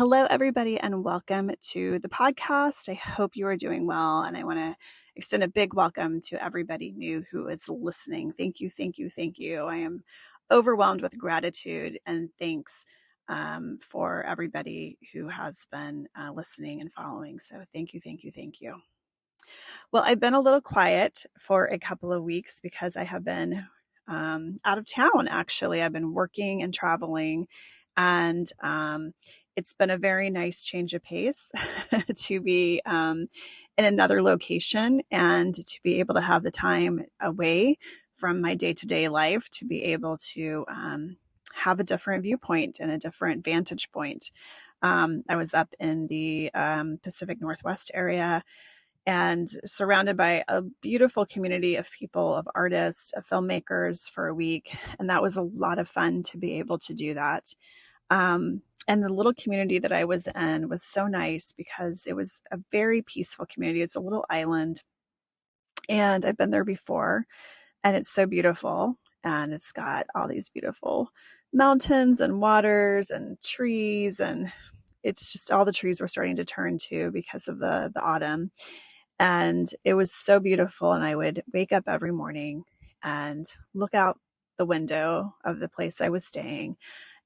Hello, everybody, and welcome to the podcast. I hope you are doing well, and I want to extend a big welcome to everybody new who is listening. Thank you, thank you, thank you. I am overwhelmed with gratitude and thanks for everybody who has been listening and following. So thank you, thank you, thank you. Well, I've been a little quiet for a couple of weeks because I have been out of town, actually. I've been working and traveling, and it's been a very nice change of pace to be in another location and to be able to have the time away from my day-to-day life to be able to have a different viewpoint and a different vantage point. I was up in the Pacific Northwest area and surrounded by a beautiful community of people, of artists, of filmmakers for a week. And that was a lot of fun to be able to do that. And the little community that I was in was so nice because it was a very peaceful community. It's a little island, and I've been there before, and it's so beautiful. And it's got all these beautiful mountains and waters and trees, and it's just all the trees were starting to turn too because of the autumn. And it was so beautiful. And I would wake up every morning and look out the window of the place I was staying.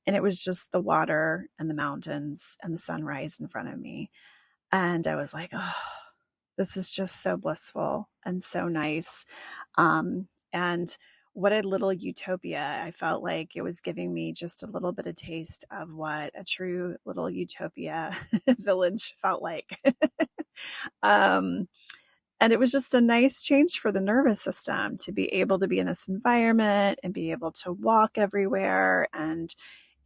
And it was just the water and the mountains and the sunrise in front of me. And I was like, oh, this is just so blissful and so nice. And what a little utopia. I felt like it was giving me just a little bit of taste of what a true little utopia village felt like. And it was just a nice change for the nervous system to be able to be in this environment and be able to walk everywhere and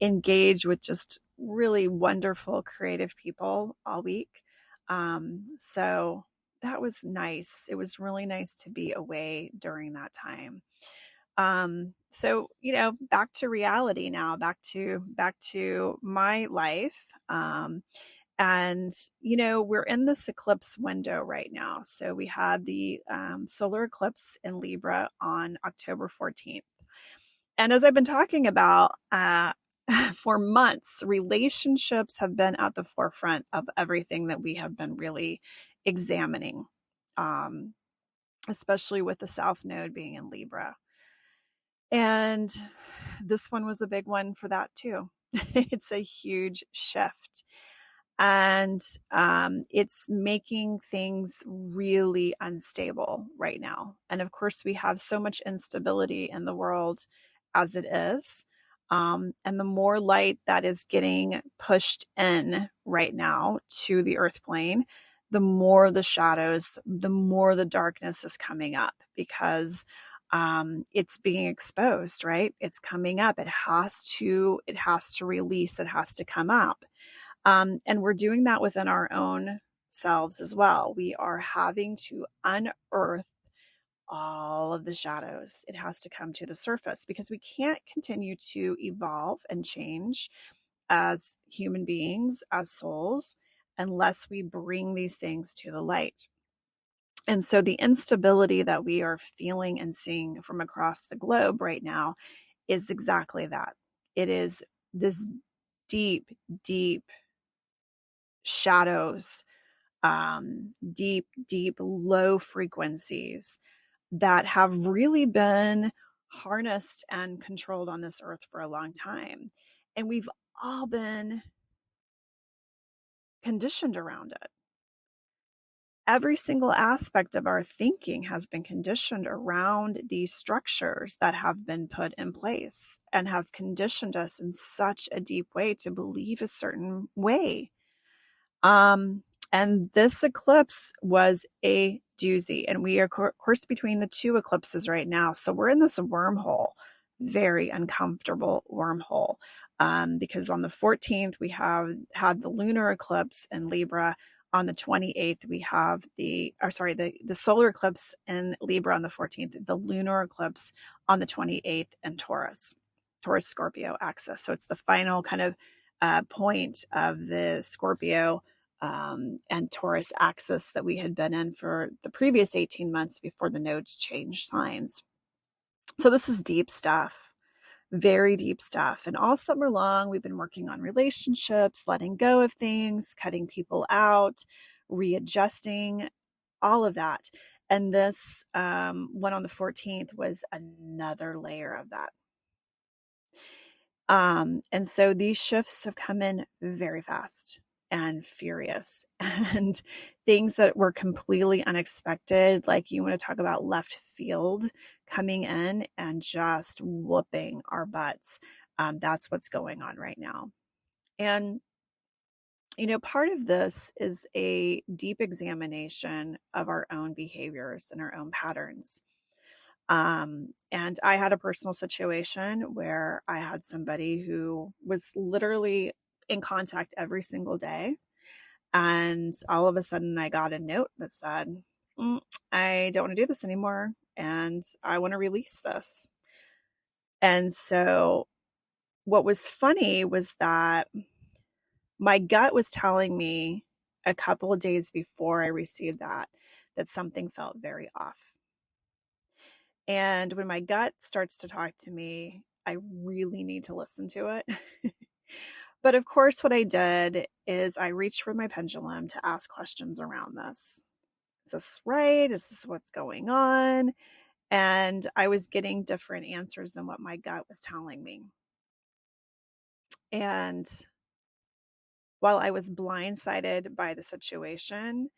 engage with just really wonderful, creative people all week. So that was nice. It was really nice to be away during that time. So, back to reality now, back to my life. And, we're in this eclipse window right now. So we had the solar eclipse in Libra on October 14th. And as I've been talking about for months, relationships have been at the forefront of everything that we have been really examining, especially with the South Node being in Libra. And this one was a big one for that too. It's a huge shift. And it's making things really unstable right now. And of course, we have so much instability in the world as it is. And the more light that is getting pushed in right now to the earth plane, the more the shadows, the more the darkness is coming up because it's being exposed, right? It's coming up. It has to release. It has to come up. And we're doing that within our own selves as well. We are having to unearth all of the shadows. It has to come to the surface because we can't continue to evolve and change as human beings, as souls, unless we bring these things to the light. And so the instability that we are feeling and seeing from across the globe right now is exactly that. It is this deep, deep shadows, deep, low frequencies that have really been harnessed and controlled on this earth for a long time. And we've all been conditioned around it. Every single aspect of our thinking has been conditioned around these structures that have been put in place and have conditioned us in such a deep way to believe a certain way. And this eclipse was a doozy, and we are, of course, between the two eclipses right now. So we're in this wormhole, very uncomfortable wormhole, because on the 14th, we have had the lunar eclipse in Libra. On the 28th, we have the solar eclipse in Libra on the 14th, the lunar eclipse on the 28th in Taurus Scorpio axis. So it's the final kind of point of the Scorpio and Taurus axis that we had been in for the previous 18 months before the nodes changed signs. So this is deep stuff. very deep stuff. And all summer long, we've been working on relationships, letting go of things, cutting people out, readjusting, all of that. And this one on the 14th was another layer of that. And so these shifts have come in very fast and furious, and things that were completely unexpected. Like, you want to talk about left field coming in and just whooping our butts. That's what's going on right now. And, part of this is a deep examination of our own behaviors and our own patterns. And I had a personal situation where I had somebody who was literally in contact every single day. And all of a sudden I got a note that said, I don't want to do this anymore. And I want to release this. And so what was funny was that my gut was telling me a couple of days before I received that something felt very off. And when my gut starts to talk to me, I really need to listen to it. But of course, what I did is I reached for my pendulum to ask questions around this. Is this right? Is this what's going on? And I was getting different answers than what my gut was telling me. And while I was blindsided by the situation,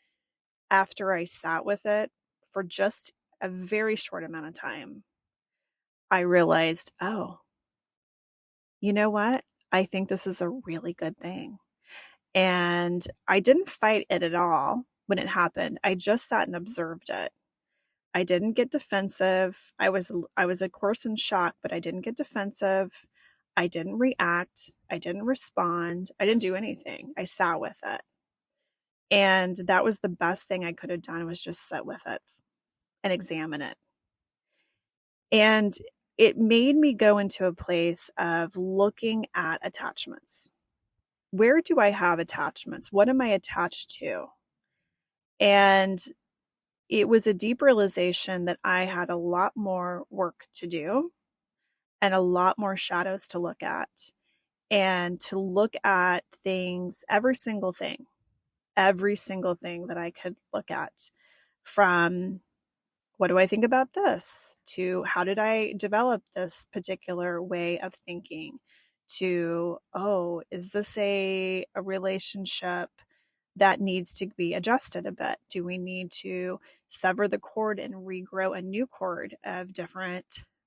after I sat with it for just a very short amount of time, I realized, oh, you know what? I think this is a really good thing. And I didn't fight it at all when it happened. I just sat and observed it. I didn't get defensive. I was of course in shock, but I didn't get defensive. I didn't react. I didn't respond. I didn't do anything. I sat with it. And that was the best thing I could have done, was just sit with it and examine it. And it made me go into a place of looking at attachments. Where do I have attachments? What am I attached to? And it was a deep realization that I had a lot more work to do and a lot more shadows to look at, and to look at things, every single thing that I could look at, from what do I think about this, to how did I develop this particular way of thinking, to, oh, is this a relationship that needs to be adjusted a bit? Do we need to sever the cord and regrow a new cord of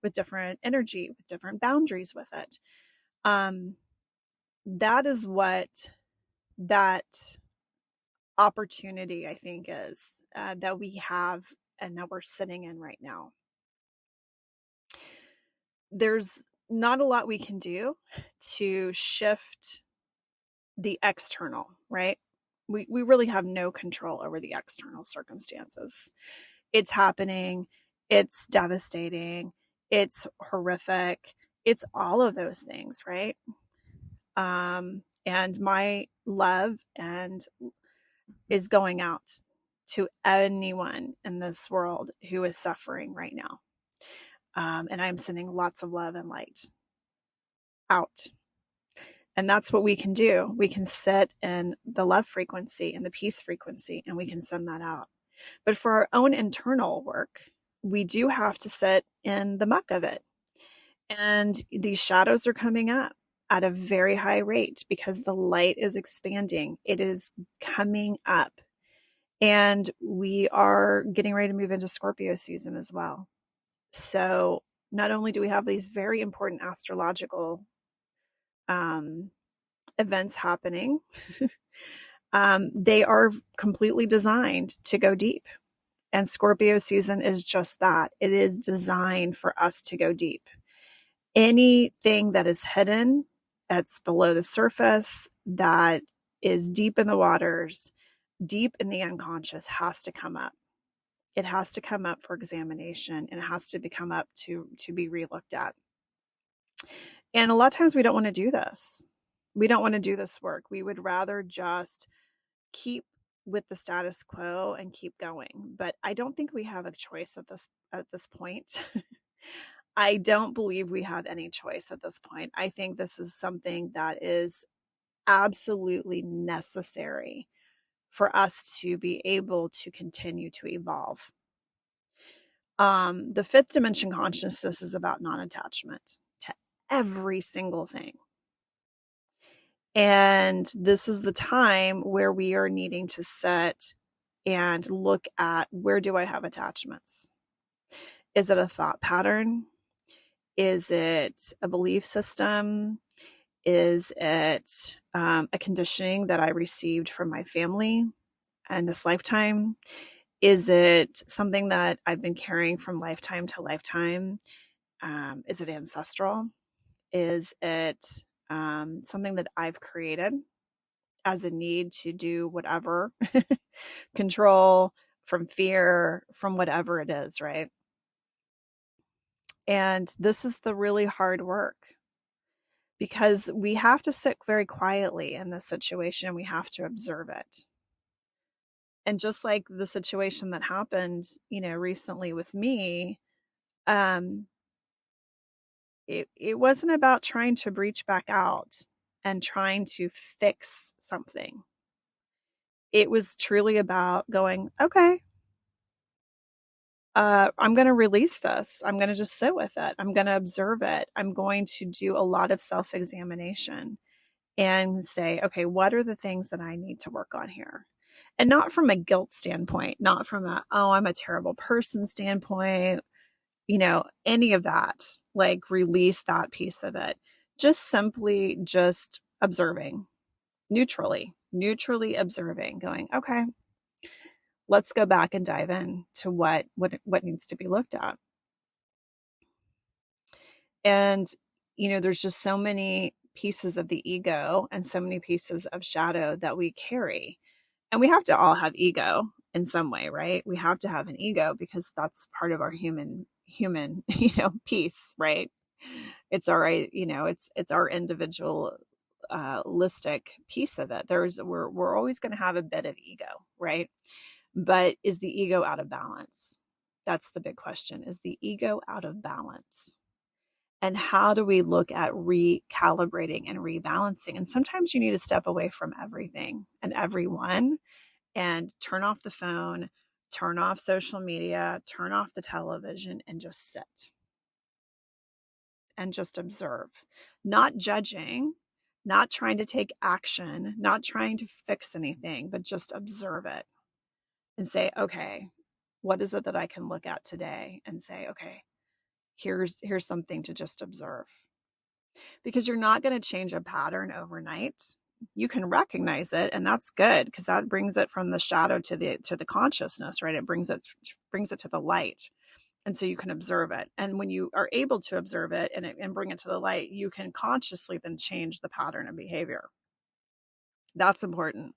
with different energy, with different boundaries with it? That is what that opportunity, I think, is that we have and that we're sitting in right now. There's not a lot we can do to shift the external, right? We really have no control over the external circumstances. It's happening. It's devastating. It's horrific. It's all of those things, right? And my love is going out to anyone in this world who is suffering right now. And I'm sending lots of love and light out. And that's what we can do. We can sit in the love frequency and the peace frequency, and we can send that out. But for our own internal work, we do have to sit in the muck of it. And these shadows are coming up at a very high rate because the light is expanding. It is coming up. And we are getting ready to move into Scorpio season as well. So not only do we have these very important astrological events happening, they are completely designed to go deep. And Scorpio season is just that. It is designed for us to go deep. Anything that is hidden, that's below the surface, that is deep in the waters, deep in the unconscious, has to come up. It has to come up for examination, and it has to come up to be relooked at. And a lot of times we don't want to do this. We don't want to do this work. We would rather just keep with the status quo and keep going. But I don't think we have a choice at this point. I don't believe we have any choice at this point. I think this is something that is absolutely necessary for us to be able to continue to evolve. The fifth dimension consciousness is about non-attachment to every single thing. And this is the time where we are needing to sit and look at, where do I have attachments? Is it a thought pattern? Is it a belief system? Is it a conditioning that I received from my family in this lifetime? Is it something that I've been carrying from lifetime to lifetime? Is it ancestral? Is it something that I've created as a need to do whatever, control, from fear, from whatever it is, right? And this is the really hard work, because we have to sit very quietly in this situation. We have to observe it. And just like the situation that happened, recently with me, it wasn't about trying to reach back out and trying to fix something. It was truly about going, okay, I'm going to release this. I'm going to just sit with it. I'm going to observe it. I'm going to do a lot of self-examination and say, okay, what are the things that I need to work on here? And not from a guilt standpoint, not from a, oh, I'm a terrible person standpoint, any of that, like release that piece of it. Just simply just observing, neutrally observing, going, okay, let's go back and dive in to what needs to be looked at. And, there's just so many pieces of the ego and so many pieces of shadow that we carry. And we have to all have ego in some way, right? We have to have an ego because that's part of our human, piece, right? It's all right. It's our individual listic piece of it. We're always going to have a bit of ego, right? But is the ego out of balance? That's the big question. Is the ego out of balance? And how do we look at recalibrating and rebalancing? And sometimes you need to step away from everything and everyone and turn off the phone, turn off social media, turn off the television, and just sit and just observe, not judging, not trying to take action, not trying to fix anything, but just observe it and say, okay, what is it that I can look at today and say, okay, here's something to just observe. Because you're not going to change a pattern overnight. You can recognize it, and that's good, because that brings it from the shadow to the consciousness, right? It brings it to the light. And so you can observe it. And when you are able to observe it and bring it to the light, you can consciously then change the pattern of behavior. That's important.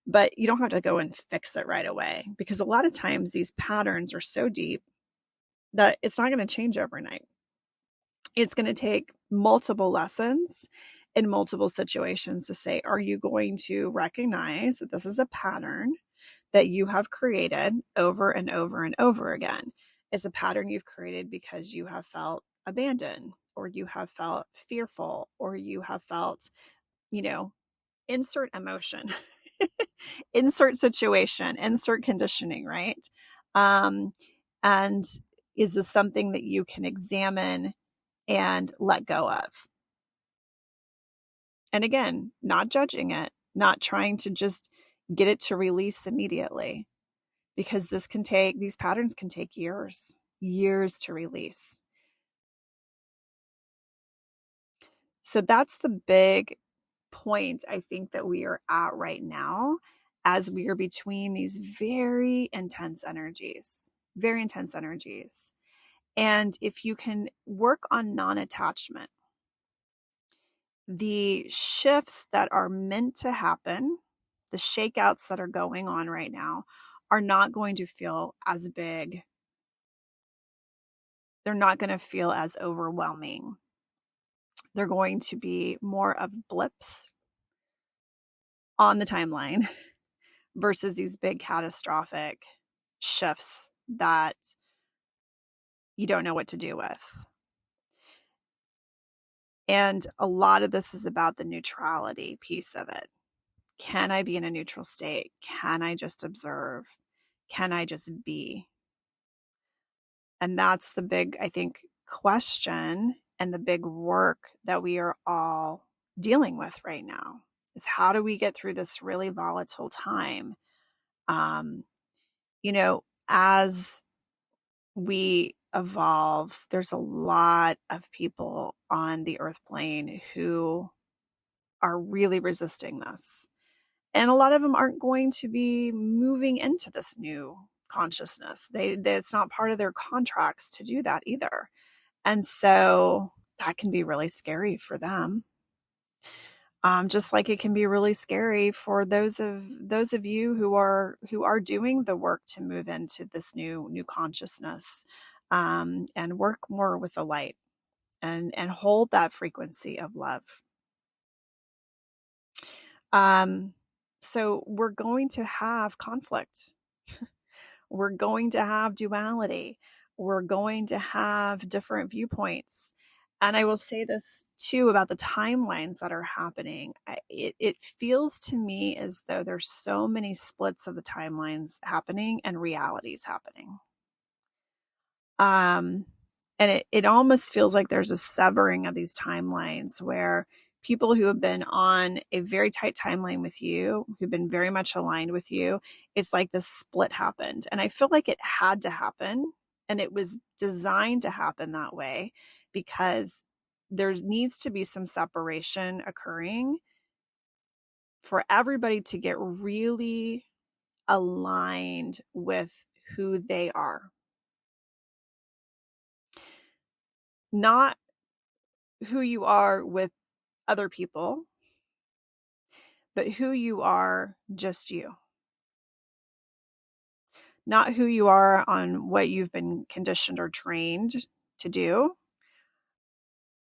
But you don't have to go and fix it right away, because a lot of times these patterns are so deep that it's not going to change overnight. It's going to take multiple lessons in multiple situations to say, are you going to recognize that this is a pattern that you have created over and over and over again? It's a pattern you've created because you have felt abandoned, or you have felt fearful, or you have felt, insert emotion, insert situation, insert conditioning, right? And is this something that you can examine and let go of? And again, not judging it, not trying to just get it to release immediately, because these patterns can take years to release. So that's the big point I think that we are at right now, as we are between these very intense energies. And if you can work on non-attachment, the shifts that are meant to happen, the shakeouts that are going on right now, are not going to feel as big. They're not going to feel as overwhelming. They're going to be more of blips on the timeline versus these big catastrophic shifts that you don't know what to do with. And a lot of this is about the neutrality piece of it. Can I be in a neutral state? Can I just observe? Can I just be? And that's the big, I think, question and the big work that we are all dealing with right now is how do we get through this really volatile time? As we evolve, there's a lot of people on the earth plane who are really resisting this. And a lot of them aren't going to be moving into this new consciousness. It's not part of their contracts to do that either. And so that can be really scary for them. Just like it can be really scary for those of you who are doing the work to move into this new consciousness, and work more with the light and hold that frequency of love. So we're going to have conflict. We're going to have duality. We're going to have different viewpoints. And I will say this too about the timelines that are happening. It feels to me as though there's so many splits of the timelines happening and realities happening. And it almost feels like there's a severing of these timelines where people who have been on a very tight timeline with you, who've been very much aligned with you, it's like this split happened. And I feel like it had to happen, and it was designed to happen that way because there needs to be some separation occurring for everybody to get really aligned with who they are. Not who you are with other people, but who you are, just you. Not who you are on what you've been conditioned or trained to do,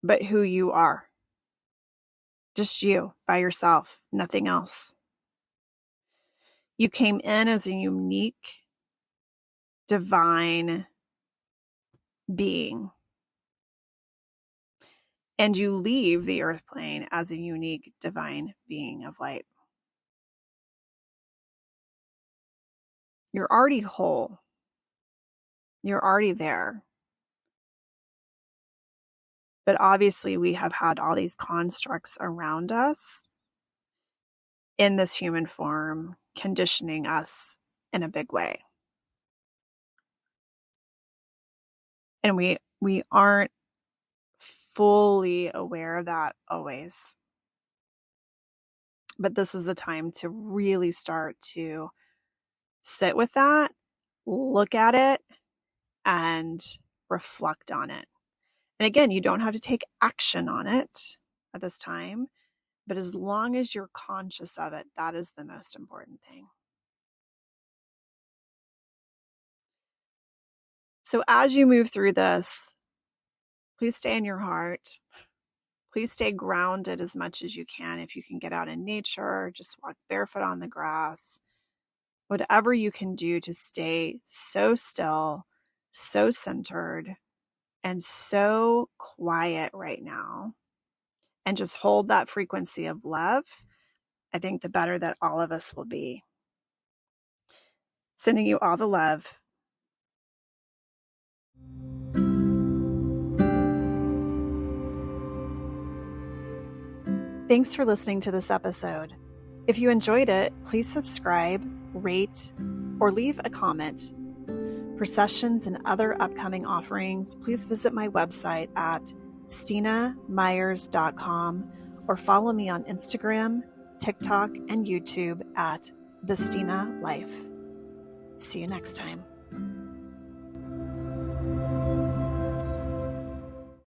but who you are. Just you, by yourself, nothing else. You came in as a unique, divine being. And you leave the earth plane as a unique, divine being of light. You're already whole. You're already there. But obviously, we have had all these constructs around us in this human form, conditioning us in a big way. And we aren't fully aware of that always. But this is the time to really start to sit with that, look at it, and reflect on it. And again, you don't have to take action on it at this time, but as long as you're conscious of it, that is the most important thing. So as you move through this, please stay in your heart. Please stay grounded as much as you can. If you can get out in nature, just walk barefoot on the grass. Whatever you can do to stay so still, so centered, and so quiet right now, and just hold that frequency of love, I think the better that all of us will be. Sending you all the love. Thanks for listening to this episode. If you enjoyed it, please subscribe, rate, or leave a comment. For sessions and other upcoming offerings, please visit my website at stinamyers.com or follow me on Instagram, TikTok, and YouTube at The Stina Life. See you next time.